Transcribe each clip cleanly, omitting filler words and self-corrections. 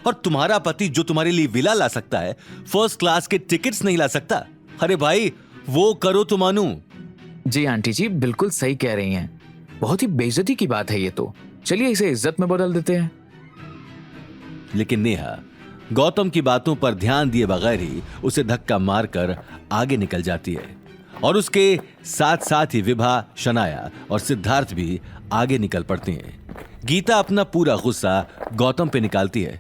और तुम्हारा पति जो तुम्हारे लिए विला ला सकता है, फर्स्ट क्लास के टिकट्स नहीं ला सकता। अरे भाई, वो करो तो मानू। जी आंटी जी, बिल्कुल सही कह रही हैं। बहुत ही बेइज्जती की बात है ये तो। चलिए इसे इज्जत में बदल देते हैं। लेकिन नेहा गौतम की बातों पर ध्यान दिए बगैर ही उसे धक्का मारकर आगे निकल जाती है और उसके साथ साथ ही विभा, शनाया और सिद्धार्थ भी आगे निकल पड़ते हैं। गीता अपना पूरा गुस्सा गौतम पे निकालती है।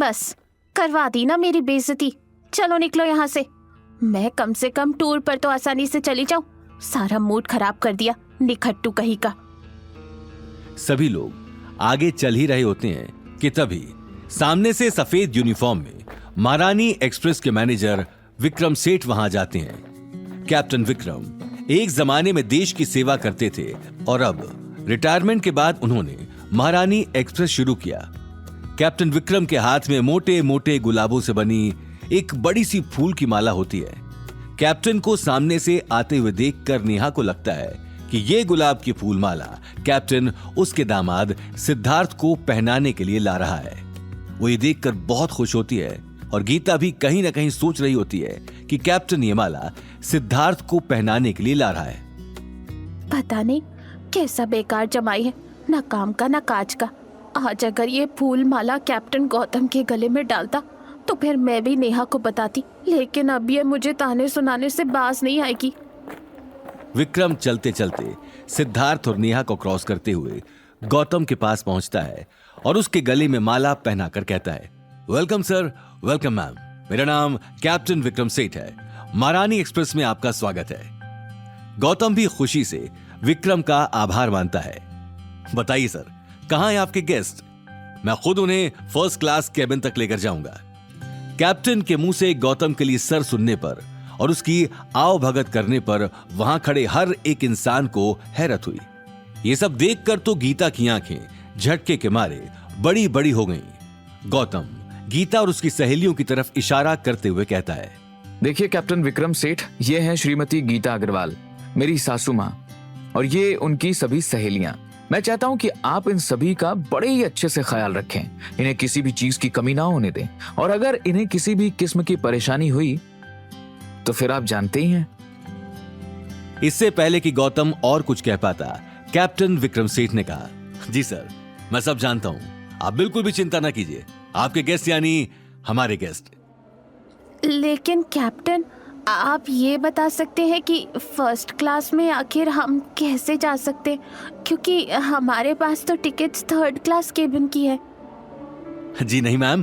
बस करवा दी ना मेरी बेइज्जती। चलो निकलो यहाँ से। मैं कम से कम टूर पर तो आसानी से चली जाऊं। सारा मूड खराब कर दिया निखट्टू कहीं का। सभी लोग आगे चल ही रहे होते हैं कि तभी सामने से सफेद यूनिफॉर्म में महारानी एक्सप्रेस के मैनेजर विक्रम सेठ वहां जाते हैं। कैप्टन विक्रम एक जमाने में देश की सेवा करते थे और अब रिटायरमेंट के बाद उन्होंने महारानी एक्सप्रेस शुरू किया। कैप्टन विक्रम के हाथ में मोटे मोटे गुलाबों से बनी एक बड़ी सी फूल की माला होती है। कैप्टन को सामने से आते हुए देखकर नेहा को लगता है कि ये गुलाब की फूल माला कैप्टन उसके दामाद सिद्धार्थ को पहनाने के लिए ला रहा है। वो ये देखकर बहुत खुश होती है और गीता भी कहीं ना कहीं सोच रही होती है कि कैप्टन ये माला सिद्धार्थ को पहनाने के लिए ला रहा है। पता नहीं कैसा बेकार जमाई है, ना काम का ना काज का। आज अगर ये फूल माला कैप्टन गौतम के गले में डालता तो फिर मैं भी नेहा को बताती, लेकिन अब ये मुझे ताने सुनाने से बाज नहीं आएगी। विक्रम चलते चलते सिद्धार्थ और नेहा को क्रॉस करते हुए गौतम के पास पहुंचता है और उसके गले में माला पहनाकर कहता है, वेलकम सर, वेलकम मैम। मेरा नाम कैप्टन विक्रम सेठ है। महारानी एक्सप्रेस में आपका स्वागत है। गौतम भी खुशी से विक्रम का आभार मानता है। बताइए सर, कहां है आपके गेस्ट? मैं खुद उन्हें फर्स्ट क्लास केबिन तक लेकर जाऊंगा। कैप्टन के मुंह से गौतम के लिए सर सुनने पर और उसकी आओ भगत करने पर वहां खड़े हर एक इंसान को हैरत हुई। ये सब देखकर तो गीता की आंखें झटके के मारे बड़ी बड़ी हो गईं। गौतम गीता और उसकी सहेलियों की तरफ इशारा करते हुए कहता है, देखिए कैप्टन विक्रम सेठ, ये हैं श्रीमती गीता अग्रवाल, मेरी सासू माँ, और ये उनकी सभी सहेलियां। मैं चाहता हूं कि आप इन सभी का बड़े ही अच्छे से ख्याल रखें, इन्हें किसी भी चीज की कमी ना होने दें, और अगर इन्हें किसी भी किस्म की परेशानी हुई तो फिर आप जानते ही हैं। इससे पहले कि गौतम और कुछ कह पाता, कैप्टन विक्रम सेठ ने कहा, जी सर, मैं सब जानता हूं, आप बिल्कुल भी चिंता ना कीजिए। आपके गेस्ट यानी हमारे गेस्ट। लेकिन कैप्टन, आप ये बता सकते हैं कि फर्स्ट क्लास में आखिर हम कैसे जा सकते हैं, क्योंकि हमारे पास तो टिकट्स थर्ड क्लास केबिन की है। जी नहीं मैम,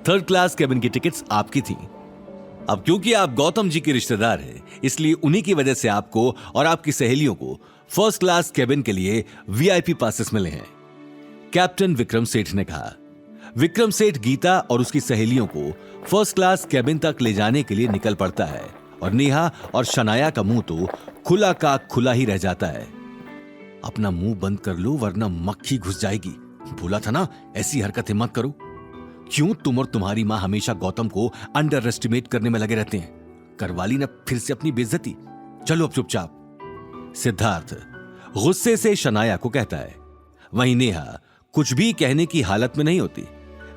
थर्ड क्लास केबिन की टिकट्स आपकी थी। अब क्योंकि आप गौतम जी के रिश्तेदार हैं, इसलिए उन्हीं की वजह से आपको और आपकी सहेलियों को फर्स्ट क्लास केबिन के लिए वीआईपी पासेस मिले हैं, कैप्टन विक्रम सेठ ने कहा। विक्रम सेठ गीता और उसकी सहेलियों को फर्स्ट क्लास केबिन तक ले जाने के लिए निकल पड़ता है और नेहा और शनाया का मुंह तो खुला का खुला ही रह जाता है। अपना मुंह बंद कर लो वरना मक्खी घुस जाएगी। बोला था ना, ऐसी हरकतें मत करो। क्यों तुम और तुम्हारी मां हमेशा गौतम को अंडर एस्टिमेट करने में लगे रहते हैं? करवा ली ना फिर से अपनी बेइज्जती। चलो अब चुपचाप। सिद्धार्थ गुस्से से शनाया को कहता है। वहीं नेहा कुछ भी कहने की हालत में नहीं होती।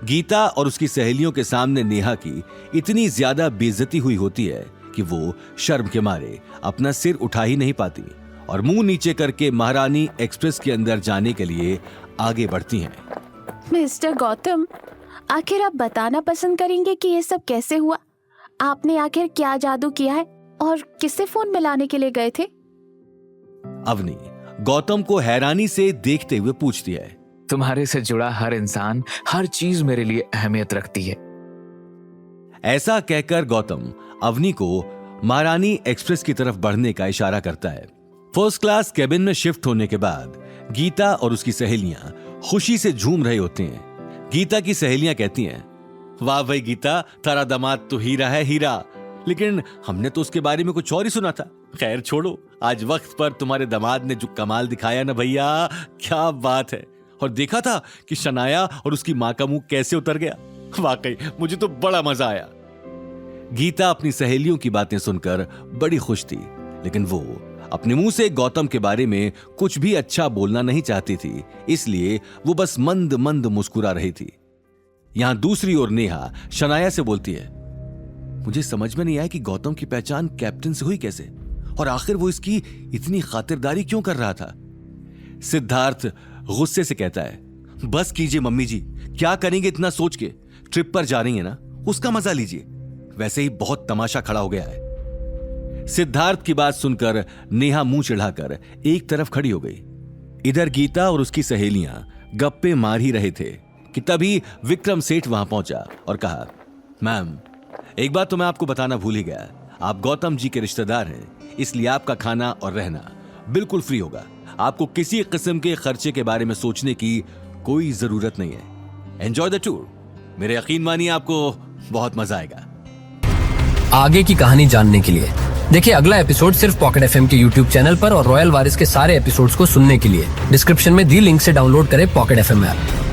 गीता और उसकी सहेलियों के सामने नेहा की इतनी ज्यादा बेइज्जती हुई होती है कि वो शर्म के मारे अपना सिर उठा ही नहीं पाती और मुंह नीचे करके महारानी एक्सप्रेस के अंदर जाने के लिए आगे बढ़ती हैं। मिस्टर गौतम, आखिर आप बताना पसंद करेंगे कि ये सब कैसे हुआ? आपने आखिर क्या जादू किया है और किसे फोन मिलाने के लिए गए थे? अवनी गौतम को हैरानी से देखते हुए पूछती है, तुम्हारे से जुड़ा हर इंसान, हर चीज मेरे लिए अहमियत रखती है। ऐसा कहकर गौतम अवनी को महारानी एक्सप्रेस की तरफ बढ़ने का इशारा करता है। फर्स्ट क्लास केबिन में शिफ्ट होने के बाद गीता और उसकी सहेलियां खुशी से झूम रहे होते हैं। गीता की सहेलियां कहती हैं, वाह भाई गीता, तारा दामाद तो हीरा है, हीरा। लेकिन हमने तो उसके बारे में कुछ और ही सुना था। खैर छोड़ो, आज वक्त पर तुम्हारे दामाद ने जो कमाल दिखाया ना भैया, क्या बात है। और देखा था कि शनाया और उसकी मां का मुंह कैसे उतर गया। वाकई मुझे तो बड़ा मजा आया। गीता अपनी सहेलियों की बातें सुनकर बड़ी खुश थी, लेकिन वो अपने मुंह से गौतम के बारे में कुछ भी अच्छा बोलना नहीं चाहती थी, इसलिए वो बस मंद मंद मुस्कुरा रही थी। यहां दूसरी ओर नेहा शनाया से बोलती है, मुझे समझ में नहीं आया कि गौतम की पहचान कैप्टन से हुई कैसे, और आखिर वो इसकी इतनी खातिरदारी क्यों कर रहा था। सिद्धार्थ गुस्से से कहता है, बस कीजिए मम्मी जी, क्या करेंगे इतना सोच के, ट्रिप पर जा रही है ना, उसका मजा लीजिए, वैसे ही बहुत तमाशा खड़ा हो गया है। सिद्धार्थ की बात सुनकर नेहा मुंह चढ़ाकर एक तरफ खड़ी हो गई। इधर गीता और उसकी सहेलियां गप्पे मार ही रहे थे कि तभी विक्रम सेठ वहां पहुंचा और कहा, मैम एक बात तो मैं आपको बताना भूल ही गया, आप गौतम जी के रिश्तेदार हैं, इसलिए आपका खाना और रहना बिल्कुल फ्री होगा। आपको किसी किस्म के खर्चे के बारे में सोचने की कोई जरूरत नहीं है। Enjoy the tour. मेरे यकीन मानिए आपको बहुत मजा आएगा। आगे की कहानी जानने के लिए देखिए अगला एपिसोड सिर्फ पॉकेट एफएम के यूट्यूब चैनल पर, और रॉयल वारिस के सारे एपिसोड्स को सुनने के लिए डिस्क्रिप्शन में दी लिंक से डाउनलोड करें पॉकेट एफएम ऐप।